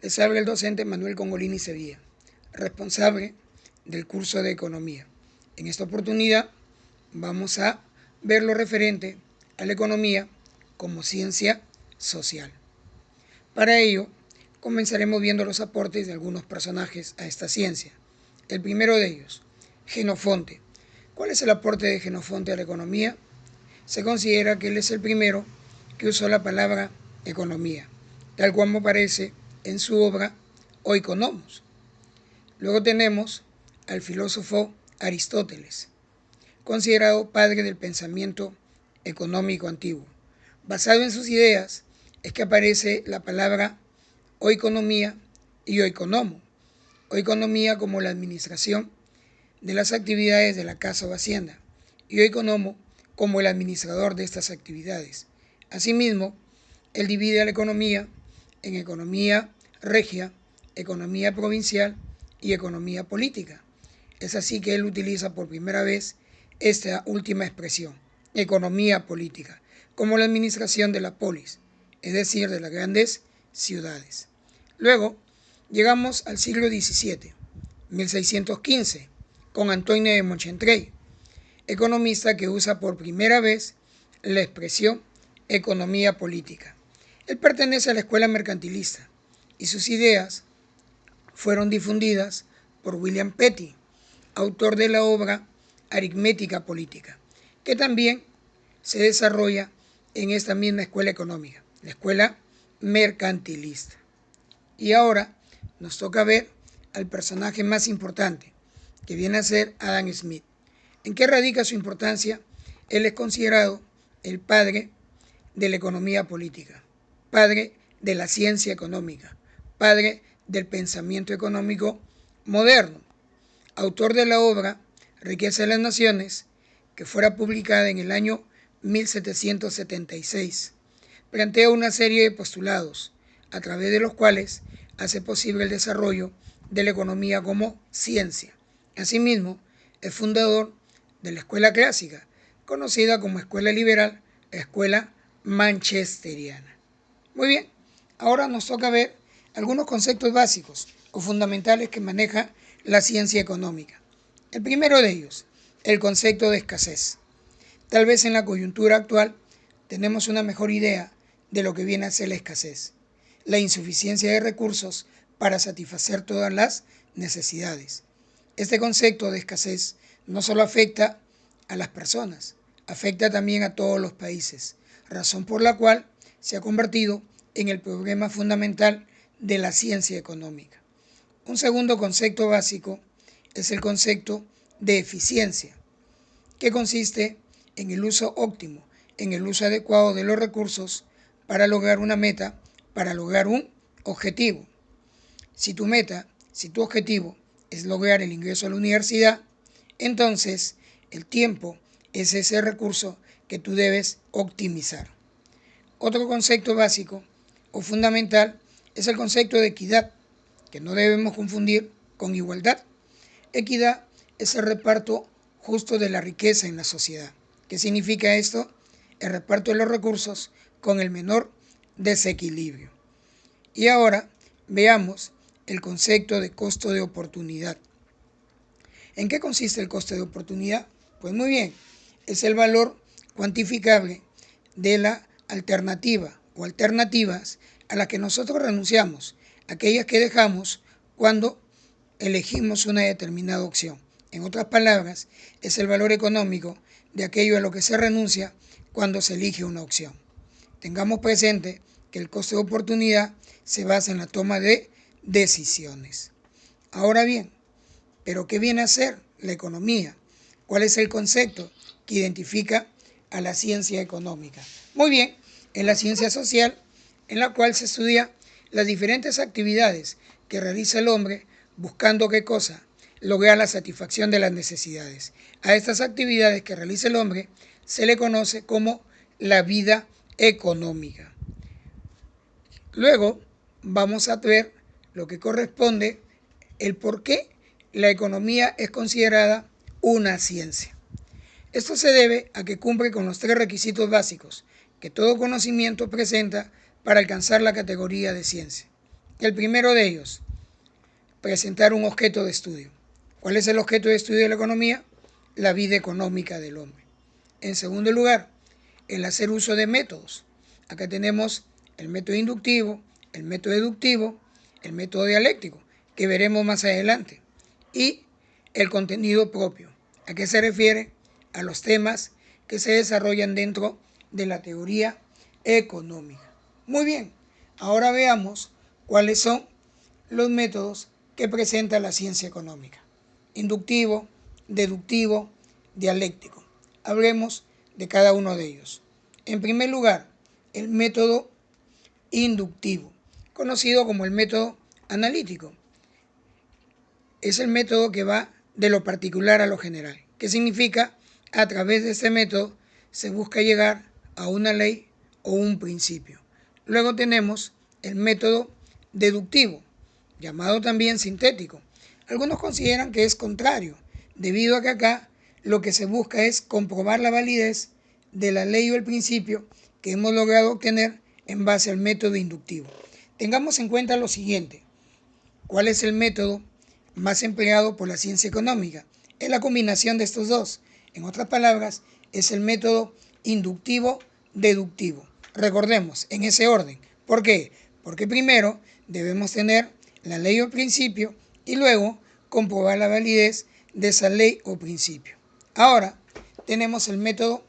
Les habla el docente Manuel Congolini Sevilla, responsable del curso de Economía. En esta oportunidad vamos a ver lo referente a la economía como ciencia social. Para ello, comenzaremos viendo los aportes de algunos personajes a esta ciencia. El primero de ellos, Jenofonte. ¿Cuál es el aporte de Jenofonte a la economía? Se considera que él es el primero que usó la palabra economía, tal como aparece en su obra Oikonomos. Luego tenemos al filósofo Aristóteles, considerado padre del pensamiento económico antiguo. Basado en sus ideas es que aparece la palabra oikonomía y oikonomo. Oikonomía como la administración de las actividades de la casa o hacienda y oikonomo como el administrador de estas actividades. Asimismo, él divide a la economía en economía regia, economía provincial y economía política. Es así que él utiliza por primera vez esta última expresión, economía política, como la administración de la polis, es decir, de las grandes ciudades. Luego, llegamos al siglo XVII, 1615, con Antoine de Montchentrey, economista que usa por primera vez la expresión economía política. Él pertenece a la escuela mercantilista y sus ideas fueron difundidas por William Petty, autor de la obra Aritmética Política, que también se desarrolla en esta misma escuela económica, la escuela mercantilista. Y ahora nos toca ver al personaje más importante, que viene a ser Adam Smith. ¿En qué radica su importancia? Él es considerado el padre de la economía política, padre de la ciencia económica, padre del pensamiento económico moderno, autor de la obra Riqueza de las Naciones, que fuera publicada en el año 1776. Plantea una serie de postulados, a través de los cuales hace posible el desarrollo de la economía como ciencia. Asimismo, es fundador de la escuela clásica, conocida como escuela liberal, escuela manchesteriana. Muy bien, ahora nos toca ver algunos conceptos básicos o fundamentales que maneja la ciencia económica. El primero de ellos, el concepto de escasez. Tal vez en la coyuntura actual tenemos una mejor idea de lo que viene a ser la escasez, la insuficiencia de recursos para satisfacer todas las necesidades. Este concepto de escasez no solo afecta a las personas, afecta también a todos los países, razón por la cual se ha convertido en el problema fundamental de la ciencia económica. Un segundo concepto básico es el concepto de eficiencia, que consiste en el uso óptimo, en el uso adecuado de los recursos para lograr una meta, para lograr un objetivo. Si tu meta, si tu objetivo es lograr el ingreso a la universidad, entonces el tiempo es ese recurso que tú debes optimizar. Otro concepto básico o fundamental es el concepto de equidad, que no debemos confundir con igualdad. Equidad es el reparto justo de la riqueza en la sociedad. ¿Qué significa esto? El reparto de los recursos con el menor desequilibrio. Y ahora veamos el concepto de costo de oportunidad. ¿En qué consiste el costo de oportunidad? Pues muy bien, es el valor cuantificable de la alternativa o alternativas a las que nosotros renunciamos, aquellas que dejamos cuando elegimos una determinada opción. En otras palabras, es el valor económico de aquello a lo que se renuncia cuando se elige una opción. Tengamos presente que el costo de oportunidad se basa en la toma de decisiones. Ahora bien, ¿pero qué viene a ser la economía? ¿Cuál es el concepto que identifica a la ciencia económica? Muy bien, es la ciencia social en la cual se estudia las diferentes actividades que realiza el hombre buscando ¿qué cosa? Lograr la satisfacción de las necesidades. A estas actividades que realiza el hombre se le conoce como la vida económica. Luego vamos a ver lo que corresponde, el por qué la economía es considerada una ciencia. Esto se debe a que cumple con los 3 requisitos básicos que todo conocimiento presenta para alcanzar la categoría de ciencia. El primero de ellos, presentar un objeto de estudio. ¿Cuál es el objeto de estudio de la economía? La vida económica del hombre. En segundo lugar, el hacer uso de métodos. Acá tenemos el método inductivo, el método deductivo, el método dialéctico, que veremos más adelante. Y el contenido propio. ¿A qué se refiere? A los temas que se desarrollan dentro de la teoría económica. Muy bien, ahora veamos cuáles son los métodos que presenta la ciencia económica. Inductivo, deductivo, dialéctico. Hablemos de cada uno de ellos. En primer lugar, el método inductivo, conocido como el método analítico. Es el método que va de lo particular a lo general. ¿Qué significa? A través de este método se busca llegar a una ley o un principio. Luego tenemos el método deductivo, llamado también sintético. Algunos consideran que es contrario, debido a que acá lo que se busca es comprobar la validez de la ley o el principio que hemos logrado obtener en base al método inductivo. Tengamos en cuenta lo siguiente. ¿Cuál es el método más empleado por la ciencia económica? Es la combinación de estos dos. En otras palabras, es el método inductivo-deductivo. Recordemos, en ese orden. ¿Por qué? Porque primero debemos tener la ley o principio y luego comprobar la validez de esa ley o principio. Ahora tenemos el método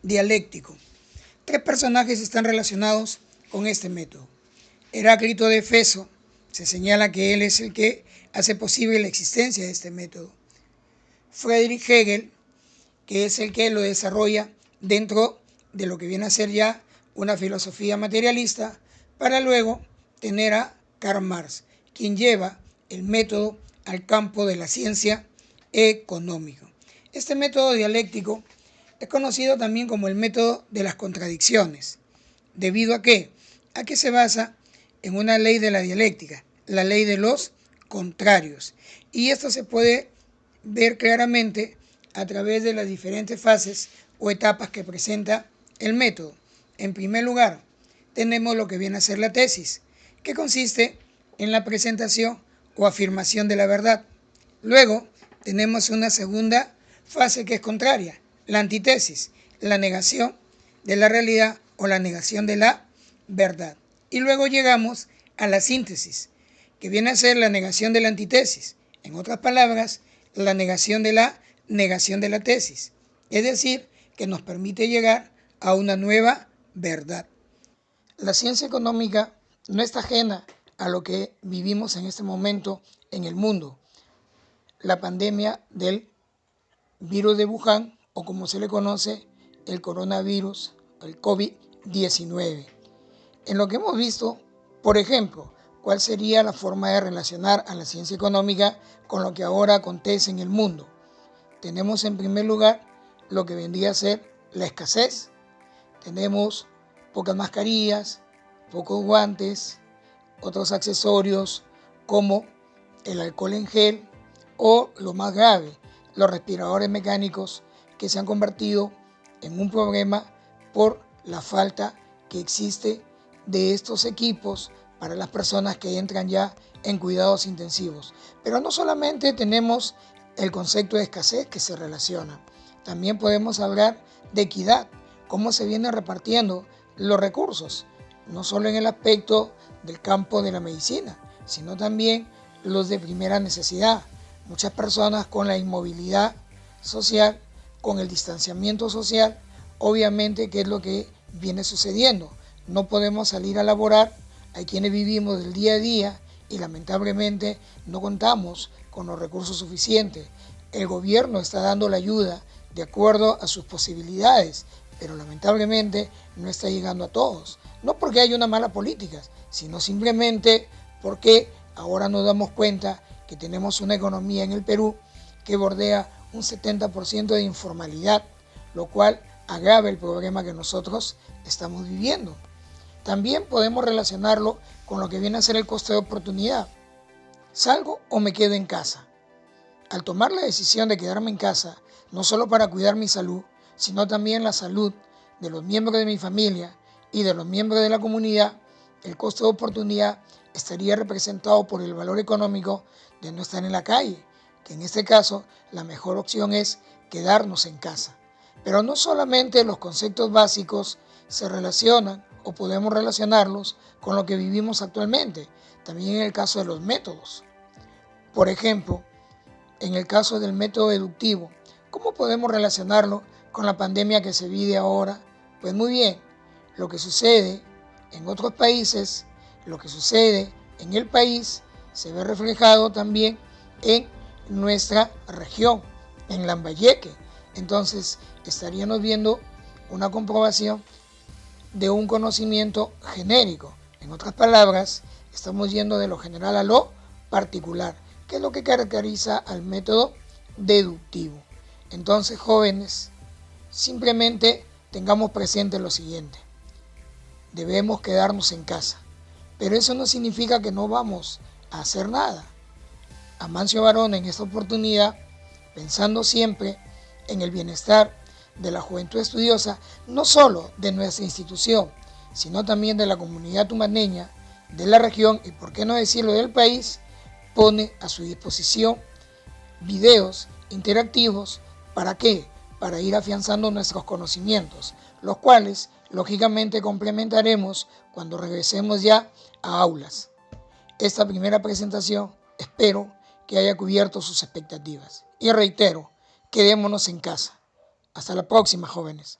dialéctico. Tres personajes están relacionados con este método. Heráclito de Éfeso, se señala que él es el que hace posible la existencia de este método. Friedrich Hegel, que es el que lo desarrolla dentro de lo que viene a ser ya una filosofía materialista, para luego tener a Karl Marx, quien lleva el método al campo de la ciencia económica. Este método dialéctico es conocido también como el método de las contradicciones. ¿Debido a qué? A que se basa en una ley de la dialéctica, la ley de los contrarios. Y esto se puede ver claramente a través de las diferentes fases o etapas que presenta el método. En primer lugar, tenemos lo que viene a ser la tesis, que consiste en la presentación o afirmación de la verdad. Luego, tenemos una segunda fase que es contraria, la antítesis, la negación de la realidad o la negación de la verdad. Y luego llegamos a la síntesis, que viene a ser la negación de la antítesis. En otras palabras, la negación de la tesis. Es decir, que nos permite llegar a una nueva verdad. La ciencia económica no está ajena a lo que vivimos en este momento en el mundo. La pandemia del virus de Wuhan, o como se le conoce, el coronavirus, el COVID-19. En lo que hemos visto, por ejemplo, ¿cuál sería la forma de relacionar a la ciencia económica con lo que ahora acontece en el mundo? Tenemos en primer lugar lo que vendría a ser la escasez. Tenemos pocas mascarillas, pocos guantes, otros accesorios como el alcohol en gel o, lo más grave, los respiradores mecánicos que se han convertido en un problema por la falta que existe de estos equipos para las personas que entran ya en cuidados intensivos. Pero no solamente tenemos el concepto de escasez que se relaciona, también podemos hablar de equidad, cómo se vienen repartiendo los recursos, no solo en el aspecto del campo de la medicina, sino también los de primera necesidad. Muchas personas con la inmovilidad social, con el distanciamiento social, obviamente, ¿qué es lo que viene sucediendo? No podemos salir a laborar, hay quienes vivimos del día a día y lamentablemente no contamos con los recursos suficientes. El gobierno está dando la ayuda de acuerdo a sus posibilidades, pero lamentablemente no está llegando a todos. No porque haya una mala política, sino simplemente porque ahora nos damos cuenta que tenemos una economía en el Perú que bordea un 70% de informalidad, lo cual agrava el problema que nosotros estamos viviendo. También podemos relacionarlo con lo que viene a ser el costo de oportunidad. ¿Salgo o me quedo en casa? Al tomar la decisión de quedarme en casa, no solo para cuidar mi salud, sino también la salud de los miembros de mi familia y de los miembros de la comunidad, el costo de oportunidad estaría representado por el valor económico de no estar en la calle, que en este caso la mejor opción es quedarnos en casa. Pero no solamente los conceptos básicos se relacionan o podemos relacionarlos con lo que vivimos actualmente, también en el caso de los métodos. Por ejemplo, en el caso del método deductivo, ¿cómo podemos relacionarlo con la pandemia que se vive ahora? Pues muy bien, lo que sucede en otros países, lo que sucede en el país, se ve reflejado también en nuestra región, en Lambayeque. Entonces, estaríamos viendo una comprobación de un conocimiento genérico. En otras palabras, estamos yendo de lo general a lo particular, que es lo que caracteriza al método deductivo. Entonces, jóvenes, simplemente tengamos presente lo siguiente: debemos quedarnos en casa, pero eso no significa que no vamos a hacer nada. Amancio Barona, en esta oportunidad, pensando siempre en el bienestar de la juventud estudiosa, no solo de nuestra institución, sino también de la comunidad tumaneña, de la región y, por qué no decirlo, del país, pone a su disposición videos interactivos. ¿Para qué? Para ir afianzando nuestros conocimientos, los cuales lógicamente complementaremos cuando regresemos ya a aulas. Esta primera presentación espero que haya cubierto sus expectativas. Y reitero, quedémonos en casa. Hasta la próxima, jóvenes.